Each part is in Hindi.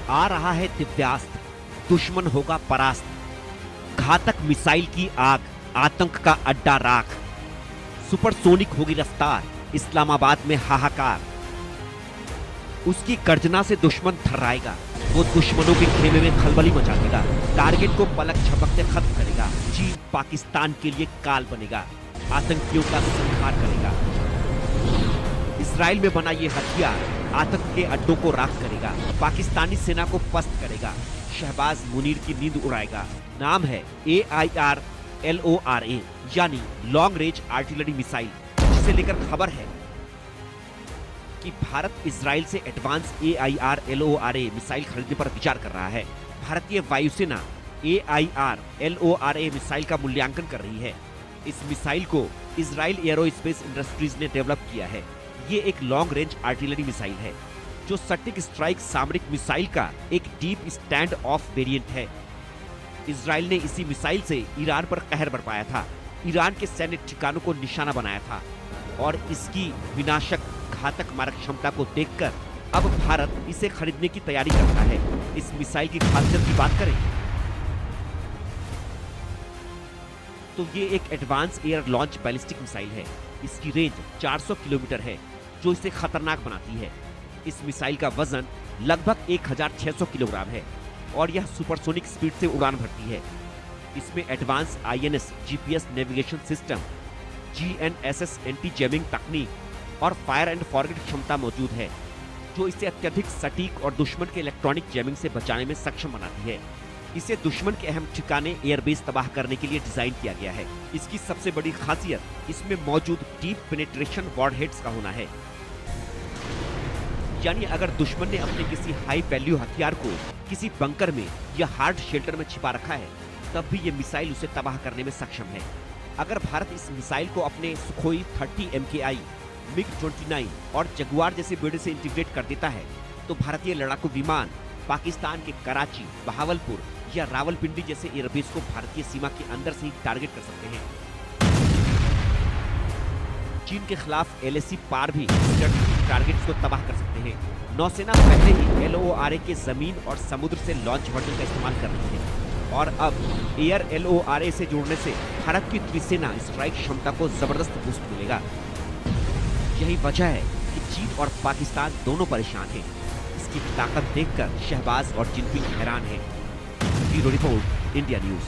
आ रहा है दिव्यास्त्र, दुश्मन होगा परास्त, घातक मिसाइल की आग, आतंक का अड्डा राख, सुपरसोनिक होगी रफ्तार, इस्लामाबाद में हाहाकार। उसकी गर्जना से दुश्मन थर्राएगा, वो दुश्मनों के खेमे में खलबली मचा देगा, टारगेट को पलक झपकते खत्म करेगा। चीन पाकिस्तान के लिए काल बनेगा, आतंकियों का संहार करेगा। इजराइल में बना ये हथियार आतंक के अड्डों को राख करेगा, पाकिस्तानी सेना को पस्त करेगा, शहबाज मुनीर की नींद उड़ाएगा। नाम है AIR-LORA यानी लॉन्ग रेंज आर्टिलरी मिसाइल, जिसे लेकर खबर है कि भारत इजराइल से एडवांस AIR-LORA मिसाइल खरीदने पर विचार कर रहा है। भारतीय वायुसेना AIR-LORA मिसाइल का मूल्यांकन कर रही है। इस मिसाइल को इजराइल एरोस्पेस इंडस्ट्रीज ने डेवलप किया है। ये एक लॉन्ग रेंज आर्टिलरी मिसाइल है जो सटीक स्ट्राइक सामरिक मिसाइल का एक डीप स्टैंड ऑफ वेरिएंट है। इजराइल ने इसी मिसाइल से ईरान पर कहर बरपाया था, ईरान के सैन्य ठिकानों को निशाना बनाया था, और इसकी विनाशक घातक मारक क्षमता को देखकर अब भारत इसे खरीदने की तैयारी करता है। इस मिसाइल की खासियत की बात करें तो ये एक advance air launch ballistic missile है। इसकी रेंज 400 किलोमीटर है, जो इसे खतरनाक बनाती है। इस मिसाइल का वजन लगभग 1600 किलोग्राम है और यह सुपरसोनिक स्पीड से उड़ान भरती है। इसमें advance INS GPS navigation system, GNSS anti jamming तकनीक और फायर एंड फॉरगेट क्षमता मौजूद है, जो इसे अत्यधिक सटीक और दुश्मन के इलेक्ट्रॉनिक जैमिंग से बचाने में सक्षम बनाती है। इसे दुश्मन के अहम ठिकाने एयरबेस तबाह करने के लिए डिजाइन किया गया है। इसकी सबसे बड़ी खासियत इसमें मौजूद डीप पेनिट्रेशन वॉरहेड्स का होना है, यानी अगर दुश्मन ने अपने किसी हाई वैल्यू हथियार को किसी बंकर में या हार्ड शेल्टर में छिपा रखा है, तब भी ये मिसाइल उसे तबाह करने में सक्षम है। अगर भारत इस मिसाइल को अपने सुखोई 30 MKI, MiG-29 और जगुआर जैसे बेड़े से इंटीग्रेट कर देता है, तो भारतीय लड़ाकू विमान पाकिस्तान के कराची, बहावलपुर या रावलपिंडी जैसे एयरबेस को भारतीय सीमा के अंदर से ही टारगेट कर सकते हैं। चीन के खिलाफ LAC पार भी टारगेट्स को तबाह कर सकते हैं। नौसेना पहले ही LORA के जमीन और समुद्र से लॉन्च वर्जन का इस्तेमाल कर रही है, और अब एयर LORA से जुड़ने से भारत की त्रिसेना स्ट्राइक क्षमता को जबरदस्त बूस्ट मिलेगा। यही वजह है कि चीन और पाकिस्तान दोनों परेशान हैं। इसकी ताकत देखकर शहबाज और जिनपिंग हैरान हैं। Bureau report, India news.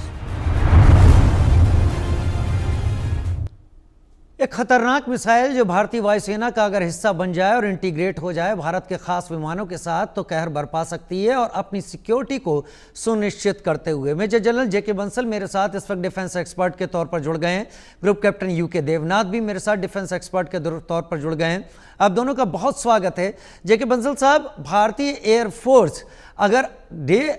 एक खतरनाक मिसाइल जो भारतीय वायुसेना का अगर हिस्सा बन जाए और इंटीग्रेट हो जाए भारत के खास विमानों के साथ, तो कहर बरपा सकती है और अपनी सिक्योरिटी को सुनिश्चित करते हुए। मेजर जनरल JK बंसल मेरे साथ इस वक्त डिफेंस एक्सपर्ट के तौर पर जुड़ गए हैं। ग्रुप कैप्टन UK देवनाथ भी मेरे साथ डिफेंस एक्सपर्ट के तौर पर जुड़ गए हैं। आप दोनों का बहुत स्वागत है। JK बंसल साहब, भारतीय एयरफोर्स अगर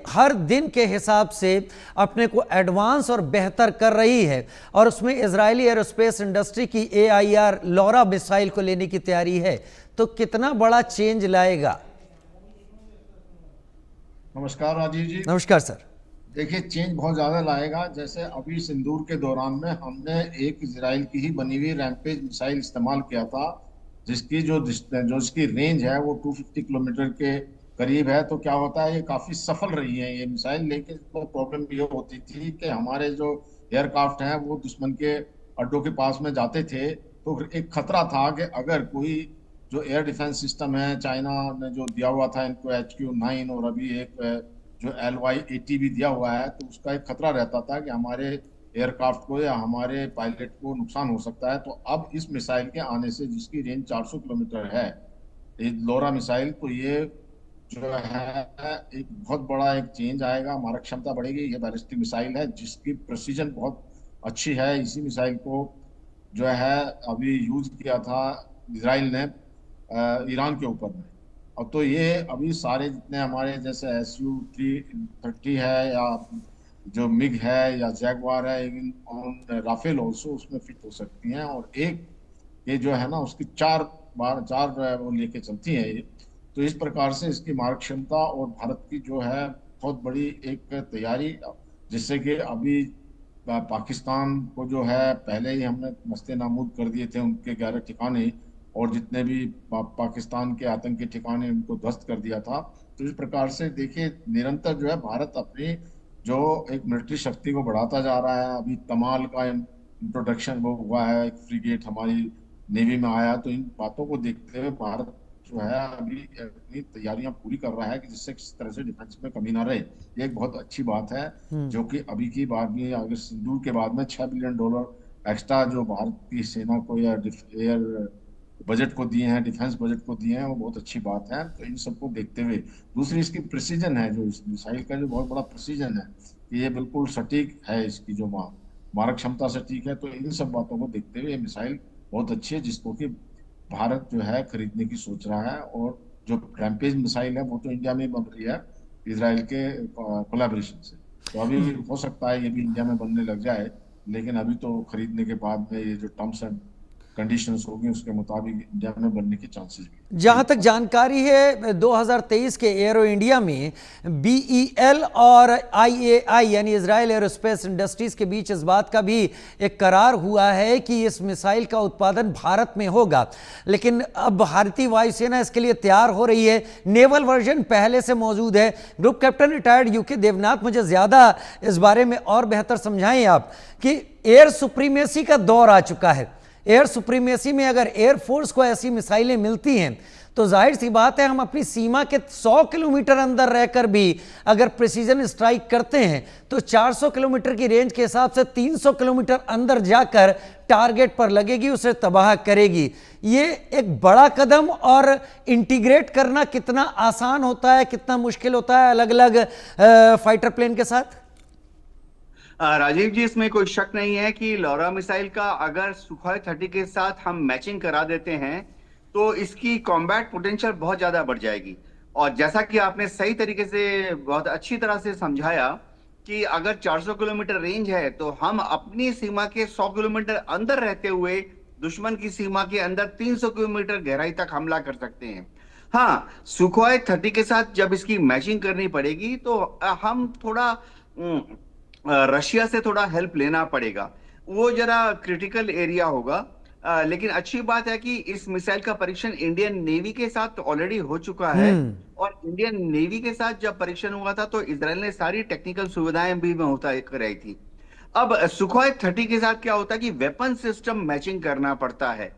हर दिन के हिसाब से अपने को एडवांस और बेहतर कर रही है और उसमें इजरायली एरोस्पेस इंडस्ट्री की AIR-LORA मिसाइल को लेने की तैयारी है, तो कितना बड़ा चेंज लाएगा? नमस्कार राजीव जी। नमस्कार सर। देखिए, चेंज बहुत ज़्यादा लाएगा। जैसे अभी सिंदूर के दौरान में हमने एक इजराइल की ही बनी हुई रैम्पेज मिसाइल इस्तेमाल किया था, जिसकी जो इसकी रेंज है वो 250 किलोमीटर के करीब है। तो क्या होता है, ये काफ़ी सफल रही है ये मिसाइल, लेकिन तो प्रॉब्लम ये होती थी कि हमारे जो एयरक्राफ्ट हैं वो दुश्मन के अड्डों के पास में जाते थे, तो एक खतरा था कि अगर कोई जो एयर डिफेंस सिस्टम है, चाइना ने जो दिया हुआ था इनको HQ-9 और अभी एक जो LY-80 भी दिया हुआ है, तो उसका एक खतरा रहता था कि हमारे एयरक्राफ्ट को या हमारे पायलट को नुकसान हो सकता है। तो अब इस मिसाइल के आने से, जिसकी रेंज 400 किलोमीटर है, LORA मिसाइल, तो ये जो है एक बहुत बड़ा एक चेंज आएगा, मारक क्षमता बढ़ेगी। ये बैलिस्टिक मिसाइल है जिसकी प्रिसीजन बहुत अच्छी है। इसी मिसाइल को जो है अभी यूज किया था इजराइल ने ईरान के ऊपर में। अब तो ये अभी सारे जितने हमारे जैसे SU-30 है या जो MiG है या जैगवार है, इवन राफेल ऑल्सो उसमें फिट हो सकती हैं। और एक ये जो है ना, उसकी चार वो लेके चलती हैं ये। तो इस प्रकार से इसकी मारक क्षमता और भारत की जो है बहुत बड़ी एक तैयारी, जिससे कि अभी पाकिस्तान को जो है पहले ही हमने नस्ते नाबूद कर दिए थे उनके 11 ठिकाने। और जितने भी पाकिस्तान के आतंकी ठिकाने उनको ध्वस्त कर दिया था। तो इस प्रकार से देखिए निरंतर जो है भारत अपनी जो एक मिलिट्री शक्ति को बढ़ाता जा रहा है। अभी तमाल का इंट्रोडक्शन वो हुआ है, एक फ्रिगेट हमारी नेवी में आया। तो इन बातों को देखते हुए भारत जो है अभी अपनी तैयारियां पूरी कर रहा है कि जिससे किसी तरह से डिफेंस में कमी ना रहे। ये एक बहुत अच्छी बात है, जो कि अभी की बात में अगर सिंदूर के बाद में $6 बिलियन एक्स्ट्रा जो भारत की सेना को या एयर बजट को दिए हैं, डिफेंस बजट को दिए हैं, वो बहुत अच्छी बात है। तो इन सबको देखते हुए दूसरी इसकी प्रिसीजन है, जो इस मिसाइल का जो बहुत बड़ा प्रिसीजन है कि ये बिल्कुल सटीक है, इसकी जो मारक क्षमता सटीक है। तो इन सब बातों को देखते हुए ये मिसाइल बहुत अच्छी है, जिसको कि भारत जो है खरीदने की सोच रहा है। और जो रैम्पेज मिसाइल है वो तो इंडिया में बन रही है इसराइल के कोलैबोरेशन से। तो अभी हो सकता है ये भी इंडिया में बनने लग जाए, लेकिन अभी तो खरीदने के बाद में ये जो टर्म्स एंड कंडीशंस होगी उसके मुताबिक इंडिया में बनने के चांसेस भी। जहां तक जानकारी है 2023 के एरो इंडिया में BEL और IAI यानी इजराइल एरोस्पेस इंडस्ट्रीज के बीच इस बात का भी एक करार हुआ है कि इस मिसाइल का उत्पादन भारत में होगा। लेकिन अब भारतीय वायुसेना इसके लिए तैयार हो रही है। नेवल वर्जन पहले से मौजूद है। Group captain retired UK Devnath, मुझे ज़्यादा इस बारे में और बेहतर समझाएं आप कि एयर सुप्रीमेसी का दौर आ चुका है। एयर सुप्रीमेसी में अगर एयरफोर्स को ऐसी मिसाइलें मिलती हैं तो जाहिर सी बात है हम अपनी सीमा के 100 किलोमीटर अंदर रहकर भी अगर प्रिसीजन स्ट्राइक करते हैं तो 400 किलोमीटर की रेंज के हिसाब से 300 किलोमीटर अंदर जाकर टारगेट पर लगेगी, उसे तबाह करेगी। ये एक बड़ा कदम, और इंटीग्रेट करना कितना आसान होता है, कितना मुश्किल होता है अलग अलग फाइटर प्लेन के साथ? राजीव जी, इसमें कोई शक नहीं है कि लॉरा मिसाइल का अगर सुखोई 30 के साथ हम मैचिंग करा देते हैं तो इसकी कॉम्बैट पोटेंशियल बहुत ज्यादा बढ़ जाएगी। और जैसा कि आपने सही तरीके से बहुत अच्छी तरह से समझाया कि अगर 400 किलोमीटर रेंज है तो हम अपनी सीमा के 100 किलोमीटर अंदर रहते हुए दुश्मन की सीमा के अंदर 300 किलोमीटर गहराई तक हमला कर सकते हैं। हाँ, सुखोई 30 के साथ जब इसकी मैचिंग करनी पड़ेगी तो हम थोड़ा रशिया से थोड़ा हेल्प लेना पड़ेगा, वो जरा क्रिटिकल एरिया होगा। लेकिन अच्छी बात है कि इस मिसाइल का परीक्षण इंडियन नेवी के साथ ऑलरेडी हो चुका है। और इंडियन नेवी के साथ जब परीक्षण हुआ था तो इजराइल ने सारी टेक्निकल सुविधाएं भी होता कराई थी। अब सुखोई 30 के साथ क्या होता है कि वेपन सिस्टम मैचिंग करना पड़ता है।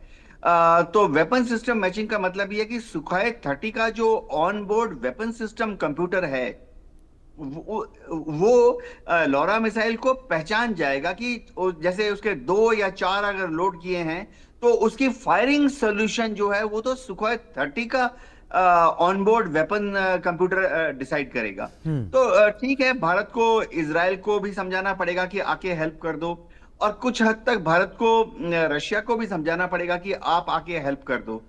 तो वेपन सिस्टम मैचिंग का मतलब ये है कि सुखोई 30 का जो on board weapon system computer है वो लॉरा मिसाइल को पहचान जाएगा कि जैसे उसके 2 या 4 अगर लोड किए हैं तो उसकी फायरिंग सोल्यूशन जो है वो तो सुखोई 30 का ऑनबोर्ड वेपन कंप्यूटर डिसाइड करेगा। तो ठीक है, भारत को इजराइल को भी समझाना पड़ेगा कि आके हेल्प कर दो, और कुछ हद तक भारत को रशिया को भी समझाना पड़ेगा कि आप आके हेल्प कर दो।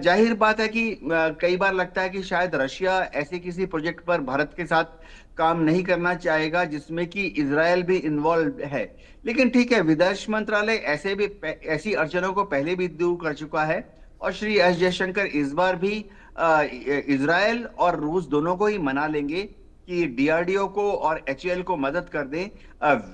जाहिर बात है कि कई बार लगता है कि शायद रशिया ऐसे किसी प्रोजेक्ट पर भारत के साथ काम नहीं करना चाहेगा जिसमें कि इजराइल भी इन्वॉल्व है। लेकिन ठीक है, विदेश मंत्रालय ऐसी अड़चनों को पहले भी दूर कर चुका है। और श्री एस जयशंकर इस बार भी इजराइल और रूस दोनों को ही मना लेंगे कि DRDO को और HAL को मदद कर दें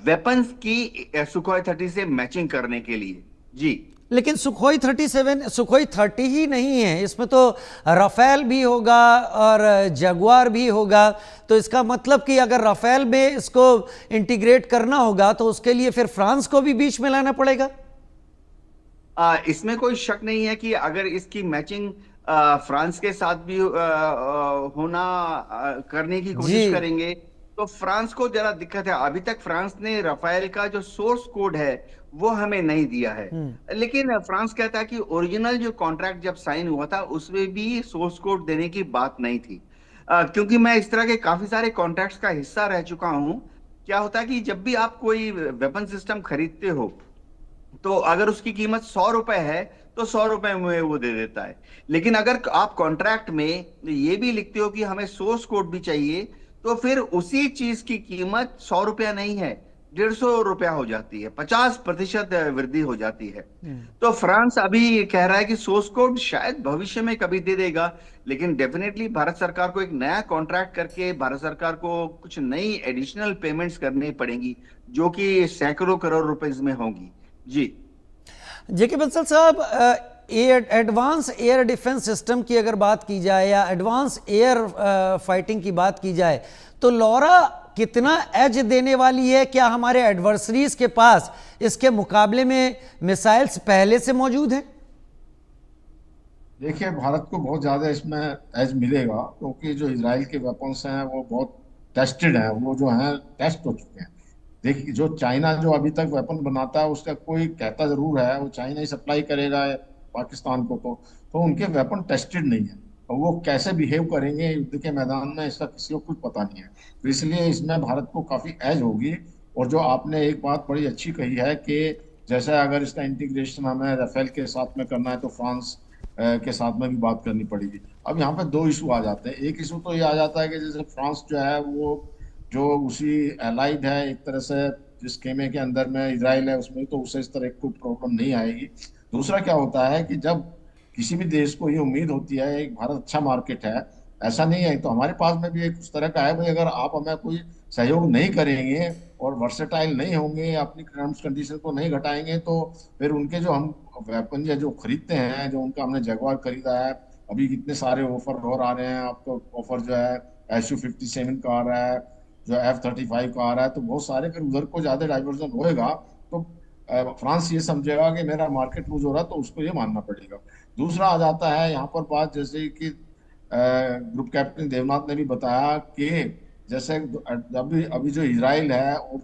वेपन्स की सुखोई 30 से मैचिंग करने के लिए। जी, लेकिन सुखोई 30 ही नहीं है, इसमें तो राफेल भी होगा और जगुआर भी होगा। तो इसका मतलब कि अगर राफेल में इसको इंटीग्रेट करना होगा तो उसके लिए फिर फ्रांस को भी बीच में लाना पड़ेगा। इसमें कोई शक नहीं है कि अगर इसकी मैचिंग फ्रांस के साथ भी करने की कोशिश करेंगे तो फ्रांस को जरा दिक्कत है। अभी तक फ्रांस ने राफेल का जो सोर्स कोड है वो हमें नहीं दिया है। लेकिन फ्रांस कहता है कि ओरिजिनल जो कॉन्ट्रैक्ट जब साइन हुआ था उसमें भी सोर्स कोड देने की बात नहीं थी। क्योंकि मैं इस तरह के काफी सारे कॉन्ट्रैक्ट्स का हिस्सा रह चुका हूं। क्या होता है कि जब भी आप कोई वेपन सिस्टम खरीदते हो तो अगर उसकी कीमत 100 रुपए है तो 100 रुपए में वो दे देता है। लेकिन अगर आप कॉन्ट्रैक्ट में ये भी लिखते हो कि हमें सोर्स कोड भी चाहिए तो फिर उसी चीज की कीमत 100 रुपया नहीं है, 150 रुपया हो जाती है, 50% वृद्धि हो जाती है। तो फ्रांस अभी कह रहा है कि सोर्स कोड शायद भविष्य में कभी दे देगा, लेकिन डेफिनेटली भारत सरकार को एक नया कॉन्ट्रैक्ट करके भारत सरकार को कुछ नई एडिशनल पेमेंट्स करनी पड़ेंगी जो कि सैकड़ों करोड़ रुपए में होंगी। जी, जेके बंसल साहब, एडवांस एयर डिफेंस सिस्टम की अगर बात की जाए या एडवांस एयर फाइटिंग की बात की जाए तो लॉरा कितना एज देने वाली है? क्या हमारे एडवर्सरीज के पास इसके मुकाबले में मिसाइल्स पहले से मौजूद हैं? देखिए, भारत को बहुत ज्यादा इसमें एज मिलेगा, क्योंकि जो इजराइल के वेपन्स हैं वो बहुत टेस्टेड हैं, वो जो हैं टेस्ट हो चुके हैं। देखिए, जो चाइना जो अभी तक वेपन बनाता है उसका कोई कहता जरूर है वो चाइना ही सप्लाई करेगा पाकिस्तान को, तो उनके वेपन टेस्टेड नहीं है, और वो कैसे बिहेव करेंगे युद्ध के मैदान में इसका किसी को कुछ पता नहीं है। तो इसलिए इसमें भारत को काफी एज होगी। और जो आपने एक बात बड़ी अच्छी कही है कि जैसे अगर इसका इंटीग्रेशन हमें राफेल के साथ में करना है तो फ्रांस के साथ में भी बात करनी पड़ेगी। अब यहाँ पे दो इशू आ जाते हैं। एक इशू तो ये आ जाता है कि जैसे फ्रांस जो है वो जो उसी एलाइड है एक तरह से, जिस खेमे के अंदर में इजराइल है उसमें, तो उसे इस तरह की कोई प्रॉब्लम नहीं आएगी। दूसरा क्या होता है कि जब किसी भी देश को ये उम्मीद होती है एक भारत अच्छा मार्केट है, ऐसा नहीं है, तो हमारे पास में भी एक उस तरह का है भाई, अगर आप हमें कोई सहयोग नहीं करेंगे और वर्सेटाइल नहीं होंगे, अपनी टर्म्स कंडीशन को नहीं घटाएंगे, तो फिर उनके जो हम वेपन जो खरीदते हैं, जो उनका हमने जगुआर खरीदा है, अभी कितने सारे ऑफर और आ रहे हैं आपको, ऑफर जो है Su-57 का आ रहा है, जो F-35 का आ रहा है, तो बहुत सारे फिर उधर को ज्यादा डाइवर्जन होएगा तो फ्रांस ये समझेगा कि मेरा मार्केट लूज हो रहा है, तो उसको ये मानना पड़ेगा। दूसरा आ जाता है यहाँ पर बात, जैसे कि ग्रुप कैप्टन देवनाथ ने भी बताया कि जैसे अभी जो इजराइल है और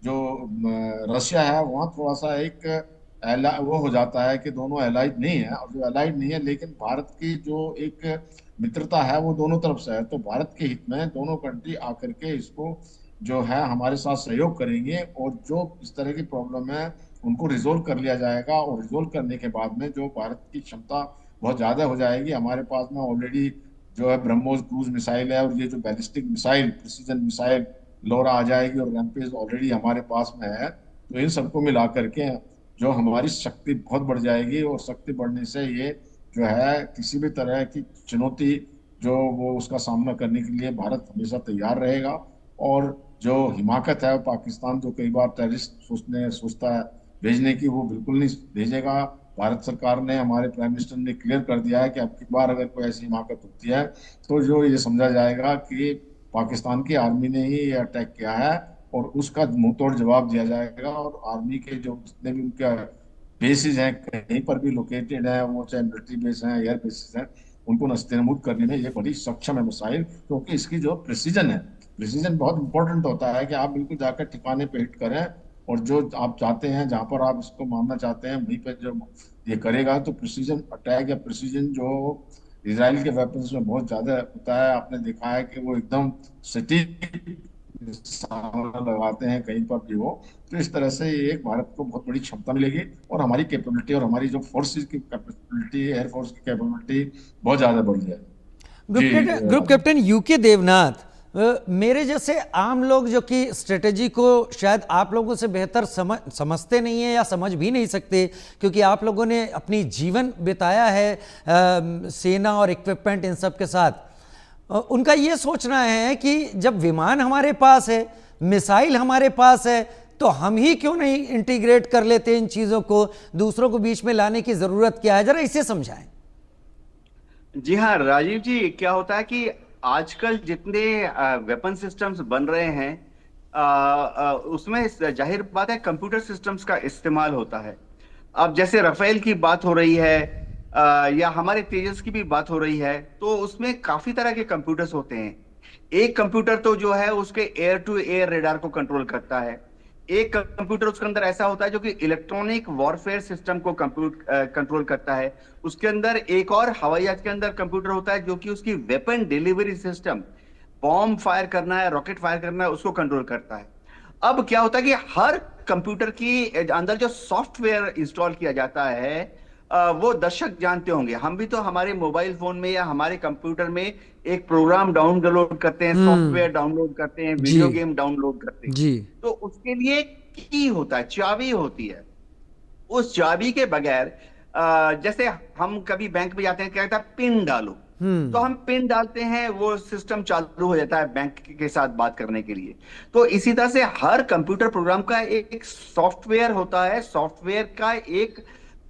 जो रशिया है, वहाँ थोड़ा सा एक वो हो जाता है कि दोनों एलाइड नहीं है, और जो एलाइड नहीं है लेकिन भारत की जो एक मित्रता है वो दोनों तरफ से है, तो भारत के हित में दोनों कंट्री आकर के इसको जो है हमारे साथ सहयोग करेंगे, और जो इस तरह की प्रॉब्लम है उनको रिजोल्व कर लिया जाएगा। और रिजोल्व करने के बाद में जो भारत की क्षमता बहुत ज्यादा हो जाएगी। हमारे पास में ऑलरेडी जो है ब्रह्मोस क्रूज मिसाइल है, और ये जो बैलिस्टिक मिसाइल, प्रिसीजन मिसाइल लोरा आ जाएगी, और रैम्पेज ऑलरेडी हमारे पास में है। तो इन सबको मिला करके जो हमारी शक्ति बहुत बढ़ जाएगी, और शक्ति बढ़ने से ये जो है किसी भी तरह की चुनौती जो वो उसका सामना करने के लिए भारत हमेशा तैयार रहेगा। और जो हिमाकत है पाकिस्तान जो कई बार टेररिस्ट सोचता है भेजने की, वो बिल्कुल नहीं भेजेगा। भारत सरकार ने, हमारे प्राइम मिनिस्टर ने क्लियर कर दिया है कि अब की बार अगर कोई ऐसी हिमाकत होती है तो जो ये समझा जाएगा कि पाकिस्तान की आर्मी ने ही ये अटैक किया है, और उसका मुंहतोड़ जवाब दिया जाएगा। और आर्मी के जो जितने भी उनके बेसिस हैं कहीं पर भी लोकेटेड है, वो चाहे मिलिट्री बेस हैं, एयर बेसिस हैं, उनको नस्तेनाबूद करने में ये बड़ी सक्षम है मिसाइल, क्योंकि इसकी जो प्रिसीजन है, प्रिसीजन बहुत इंपॉर्टेंट होता है कि आप बिल्कुल जाकर ठिकाने पे हिट करें, और जो आप चाहते हैं जहां पर आप इसको मारना चाहते हैं वहीं पे जो ये करेगा। तो प्रिसीजन अटैक या प्रिसीजन जो इजराइल के वेपन्स में बहुत ज्यादा होता है। आपने देखा है कि वो एकदम सटीक लगाते हैं कहीं पर भी हो। तो इस तरह से ये एक भारत को बहुत बड़ी क्षमता मिलेगी, और हमारी कैपेबिलिटी और हमारी जो फोर्सेस की कैपेबिलिटी, एयरफोर्स की कैपेबिलिटी बहुत ज्यादा बढ़ जाएगी। ग्रुप कैप्टन यूके देवनाथ, मेरे जैसे आम लोग जो कि स्ट्रेटेजी को शायद आप लोगों से बेहतर समझते नहीं है या समझ भी नहीं सकते, क्योंकि आप लोगों ने अपनी जीवन बिताया है सेना और इक्विपमेंट इन सब के साथ। उनका ये सोचना है कि जब विमान हमारे पास है, मिसाइल हमारे पास है, तो हम ही क्यों नहीं इंटीग्रेट कर लेते इन चीज़ों को, दूसरों को बीच में लाने की ज़रूरत क्या है, जरा इसे समझाएं। जी हाँ राजीव जी, क्या होता है कि आजकल जितने वेपन सिस्टम्स बन रहे हैं उसमें जाहिर बात है कंप्यूटर सिस्टम्स का इस्तेमाल होता है। अब जैसे राफेल की बात हो रही है या हमारे तेजस की भी बात हो रही है, तो उसमें काफी तरह के कंप्यूटर्स होते हैं। एक कंप्यूटर तो जो है उसके एयर टू एयर रेडार को कंट्रोल करता है, एक कंप्यूटर उसके अंदर ऐसा होता है जो कि इलेक्ट्रॉनिक वॉरफेयर सिस्टम को कंट्रोल करता है। उसके अंदर एक और हवाई जहाज के अंदर कंप्यूटर होता है जो कि उसकी weapon delivery system, bomb fire करना है, रॉकेट फायर करना है, उसको कंट्रोल करता है। अब क्या होता है कि हर कंप्यूटर की अंदर जो सॉफ्टवेयर इंस्टॉल किया जाता है वो दर्शक जानते होंगे, हम भी तो हमारे मोबाइल फोन में या हमारे कंप्यूटर में एक प्रोग्राम डाउनलोड करते हैं, सॉफ्टवेयर डाउनलोड करते हैं, वीडियो गेम डाउनलोड करते हैं जी। तो उसके लिए की होता है, चाबी होती है। उस चाबी के बगैर जैसे हम कभी बैंक में जाते हैं, क्या कहता है पिन डालो, तो हम पिन डालते हैं, वो सिस्टम चालू हो जाता है बैंक के साथ बात करने के लिए। तो इसी तरह से हर कंप्यूटर प्रोग्राम का एक सॉफ्टवेयर होता है, सॉफ्टवेयर का एक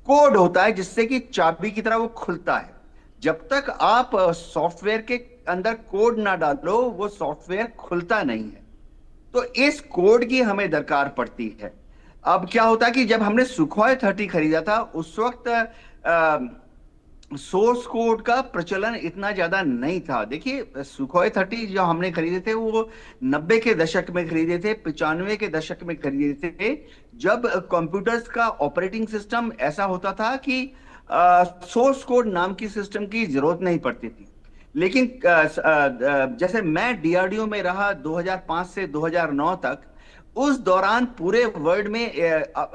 कोड होता है जिससे कि चाबी की तरह वो खुलता है। जब तक आप सॉफ्टवेयर के अंदर कोड ना डालो वो सॉफ्टवेयर खुलता नहीं है। तो इस कोड की हमें दरकार पड़ती है। अब क्या होता है कि जब हमने सुखोई 30 खरीदा था उस वक्त सोर्स कोड का प्रचलन इतना ज्यादा नहीं था। देखिए सुखोई 30 जो हमने खरीदे थे वो 90 के दशक में खरीदे थे, 95 के दशक में खरीदे थे, जब कंप्यूटर्स का ऑपरेटिंग सिस्टम ऐसा होता था कि सोर्स कोड नाम की सिस्टम की जरूरत नहीं पड़ती थी। लेकिन जैसे मैं डीआरडीओ में रहा 2005 से 2009 तक, उस दौरान पूरे वर्ल्ड में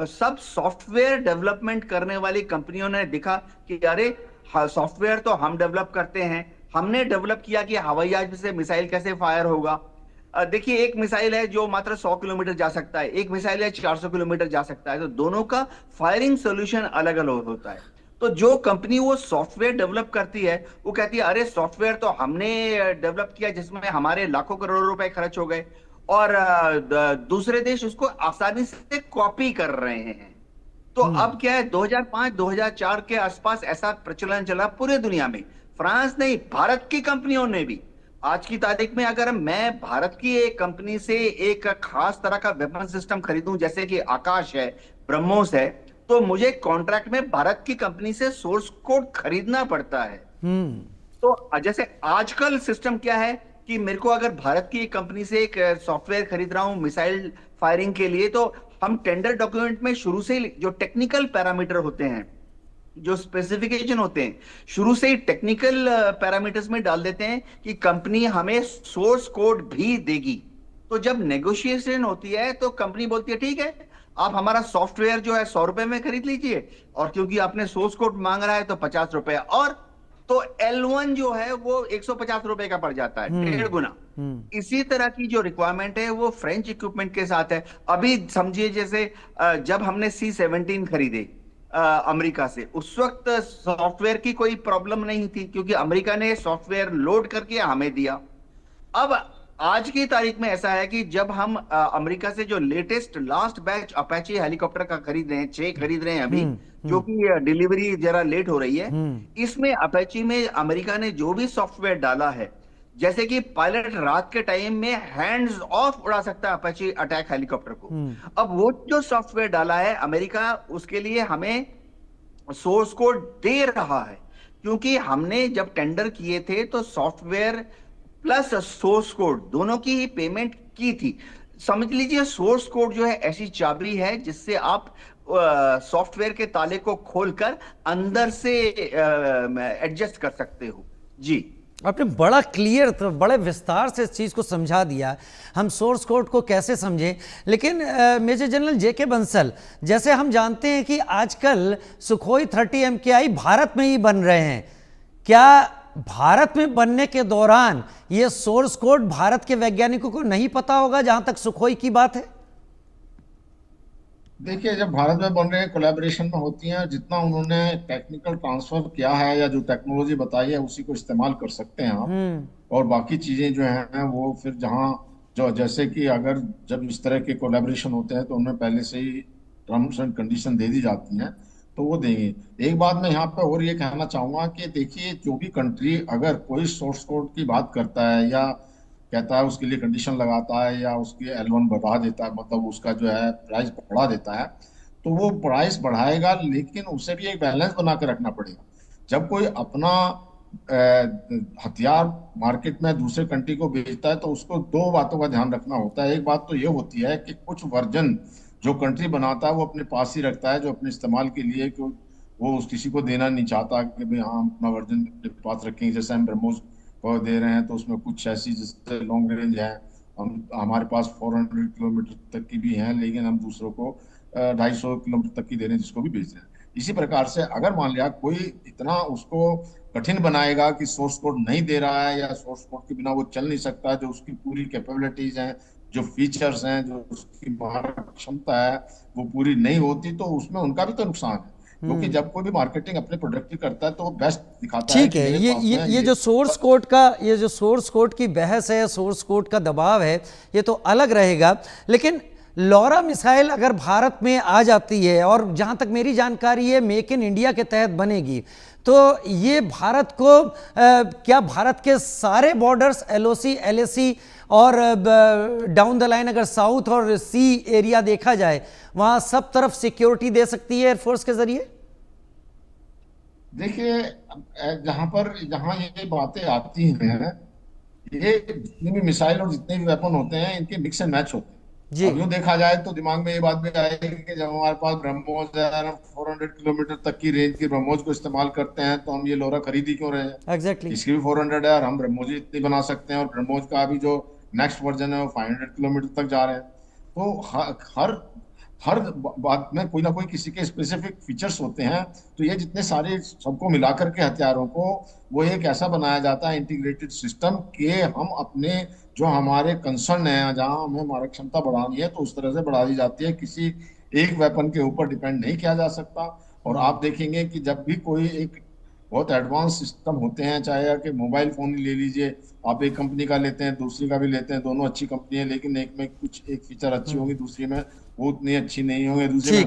सब सॉफ्टवेयर डेवलपमेंट करने वाली कंपनियों ने देखा कि अरे सॉफ्टवेयर तो हम डेवलप करते हैं, हमने डेवलप किया कि हवाई जहाज से मिसाइल कैसे फायर होगा। देखिए एक मिसाइल है जो मात्र 100 किलोमीटर जा सकता है, एक मिसाइल है 400 किलोमीटर जा सकता है, तो दोनों का फायरिंग सोल्यूशन अलग अलग होता है। तो जो कंपनी वो सॉफ्टवेयर डेवलप करती है वो कहती है अरे सॉफ्टवेयर तो हमने डेवलप किया जिसमें हमारे लाखों करोड़ रुपए खर्च हो गए, और दूसरे देश उसको आसानी से कॉपी कर रहे हैं। तो अब क्या है, 2005-2004 के आसपास ऐसा प्रचलन चला पूरे दुनिया में, फ्रांस नहीं भारत की कंपनियों ने भी। आज की तारीख में अगर मैं भारत की एक कंपनी से एक खास तरह का वेपन सिस्टम खरीदूं जैसे कि आकाश है, ब्रह्मोस है, तो मुझे कॉन्ट्रैक्ट में भारत की कंपनी से सोर्स कोड खरीदना पड़ता है। तो जैसे आजकल सिस्टम क्या है कि मेरे को अगर भारत की एक कंपनी से एक सॉफ्टवेयर खरीद रहा हूं मिसाइल फायरिंग के लिए, तो हम टेंडर डॉक्यूमेंट में शुरू से ही जो टेक्निकल पैरामीटर होते हैं, जो स्पेसिफिकेशन होते हैं, शुरू से ही टेक्निकल पैरामीटर्स में डाल देते हैं कि कंपनी हमें सोर्स कोड भी देगी। तो जब नेगोशिएशन होती है तो कंपनी बोलती है ठीक है आप हमारा सॉफ्टवेयर जो है 100 रुपए में खरीद लीजिए, और क्योंकि आपने सोर्स कोड मांग रहा है तो 50 रुपए, और तो L1 जो है वो 150 रुपए का पड़ जाता है, 1.5 गुना। इसी तरह की जो रिक्वायरमेंट है वो फ्रेंच इक्विपमेंट के साथ है। अभी समझिए जैसे जब हमने C-17 खरीदे अमेरिका से, उस वक्त सॉफ्टवेयर की कोई प्रॉब्लम नहीं थी क्योंकि अमेरिका ने सॉफ्टवेयर लोड करके हमें दिया। अब आज की तारीख में ऐसा है कि जब हम अमेरिका से जो latest last batch Apache helicopter का खरीद रहे हैं, 6 खरीद रहे हैं अभी, जो कि डिलीवरी जरा लेट हो रही है, इसमें अपाचे में अमेरिका ने जो भी सॉफ्टवेयर डाला है, जैसे कि पायलट रात के टाइम में हैंड्स ऑफ उड़ा सकता है अपाचे अटैक हेलीकॉप्टर को, अब वो जो सॉफ्टवेयर डाला है अमेरिका उसके लिए हमें सोर्स कोड दे रहा है, क्योंकि हमने जब टेंडर किए थे तो सॉफ्टवेयर प्लस सोर्स कोड दोनों की ही पेमेंट की थी। समझ लीजिए सोर्स कोड जो है ऐसी चाबी है जिससे आप सॉफ्टवेयर के ताले को खोलकर अंदर से एडजस्ट कर सकते हो। जी, आपने बड़ा क्लियर तो बड़े विस्तार से इस चीज़ को समझा दिया, हम सोर्स कोड को कैसे समझें। लेकिन मेजर जनरल जेके बंसल, जैसे हम जानते हैं कि आजकल सुखोई 30 MKI भारत में ही बन रहे हैं, क्या भारत में बनने के दौरान ये सोर्स कोड भारत के वैज्ञानिकों को नहीं पता होगा जहां तक सुखोई की बात है? देखिए जब भारत में बन रहे हैं कोलैबोरेशन में होती हैं, जितना उन्होंने टेक्निकल ट्रांसफर किया है या जो टेक्नोलॉजी बताई है उसी को इस्तेमाल कर सकते हैं आप, और बाकी चीजें जो हैं वो फिर जहाँ जो जैसे कि अगर जब इस तरह के कोलैबोरेशन होते हैं तो उनमें पहले से ही टर्म्स एंड कंडीशन दे दी जाती हैं तो वो देंगे। एक बात मैं यहाँ पे और ये कहना चाहूंगा कि देखिए जो भी कंट्री अगर कोई सोर्स कोड की बात करता है या कहता है उसके लिए कंडीशन लगाता है या उसके L1 बढ़ा देता है, मतलब उसका जो है प्राइस बढ़ा देता है, तो वो प्राइस बढ़ाएगा लेकिन उसे भी एक बैलेंस बना के रखना पड़ेगा। जब कोई अपना हथियार मार्केट में दूसरे कंट्री को बेचता है तो उसको दो बातों का ध्यान रखना होता है। एक बात तो ये होती है कि कुछ वर्जन जो कंट्री बनाता है वो अपने पास ही रखता है जो अपने इस्तेमाल के लिए, कि वो किसी को देना नहीं चाहता कि भाई हाँ हम अपना वर्जन अपने पास रखेंगे। जैसे हम ब्रह्मोस को दे रहे हैं तो उसमें कुछ ऐसी जैसे लॉन्ग रेंज है, हमारे पास 400 किलोमीटर तक की भी हैं, लेकिन हम दूसरों को 250 किलोमीटर तक की दे रहे हैं जिसको भी बेच रहे हैं। इसी प्रकार से अगर मान लिया कोई इतना उसको कठिन बनाएगा कि सोर्स कोड नहीं दे रहा है या सोर्स कोड के बिना वो चल नहीं सकता, जो उसकी पूरी कैपेबिलिटीज हैं, जो फीचर्स हैं, जो उसकी मारक क्षमता है वो पूरी नहीं होती, तो उसमें उनका भी तो नुकसान है। क्योंकि जब कोई भी मार्केटिंग अपने प्रोडक्ट की करता है तो वो बेस्ट दिखाता है। ठीक है, ये जो सोर्स कोड का, ये जो सोर्स कोड की बहस है, सोर्स कोड का दबाव है, ये तो अलग रहेगा। लॉरा मिसाइल अगर भारत में आ जाती है और जहां तक मेरी जानकारी है मेक इन इंडिया के तहत बनेगी, तो ये भारत को क्या भारत के सारे बॉर्डर्स एलओसी एलएसी और डाउन द लाइन अगर साउथ और सी एरिया देखा जाए वहां सब तरफ सिक्योरिटी दे सकती है एयरफोर्स के जरिए? देखिए, जहां ये बातें आती हैं, ये जितने भी मिसाइल और जितने भी वेपन होते हैं इनके मिक्स एंड मैच होते हैं। जी। अब यूं देखा जाए तो दिमाग में ये बात भी आएगी कि जब हमारे पास ब्रह्मोस है, हम 400 किलोमीटर तक की रेंज की ब्रह्मोस को इस्तेमाल करते हैं, तो हम ये लोरा खरीद ही क्यों रहे हैं? एग्जैक्टली। इसकी भी 400 है और हम ब्रह्मोस ही इतनी बना सकते हैं, और ब्रह्मोस का अभी जो नेक्स्ट वर्जन है वो 500 किलोमीटर तक जा रहे हैं। तो हर हर बात में कोई ना कोई किसी के स्पेसिफिक फीचर्स होते हैं। तो ये जितने सारे सबको मिलाकर के हथियारों को वो एक ऐसा बनाया जाता है इंटीग्रेटेड सिस्टम कि हम अपने जो हमारे कंसर्न है, जहां हमें हमारी क्षमता बढ़ानी है तो उस तरह से बढ़ा दी जाती है। किसी एक वेपन के ऊपर डिपेंड नहीं किया जा सकता। और आप देखेंगे कि जब भी कोई एक बहुत एडवांस सिस्टम होते हैं, चाहे कि मोबाइल फोन ही ले लीजिए, आप एक कंपनी का लेते हैं दूसरी का भी लेते हैं, दोनों अच्छी कंपनी है, लेकिन एक में कुछ एक फीचर अच्छी होगी, दूसरी में वो उतनी अच्छी नहीं होंगे, दूसरे में ठीक है।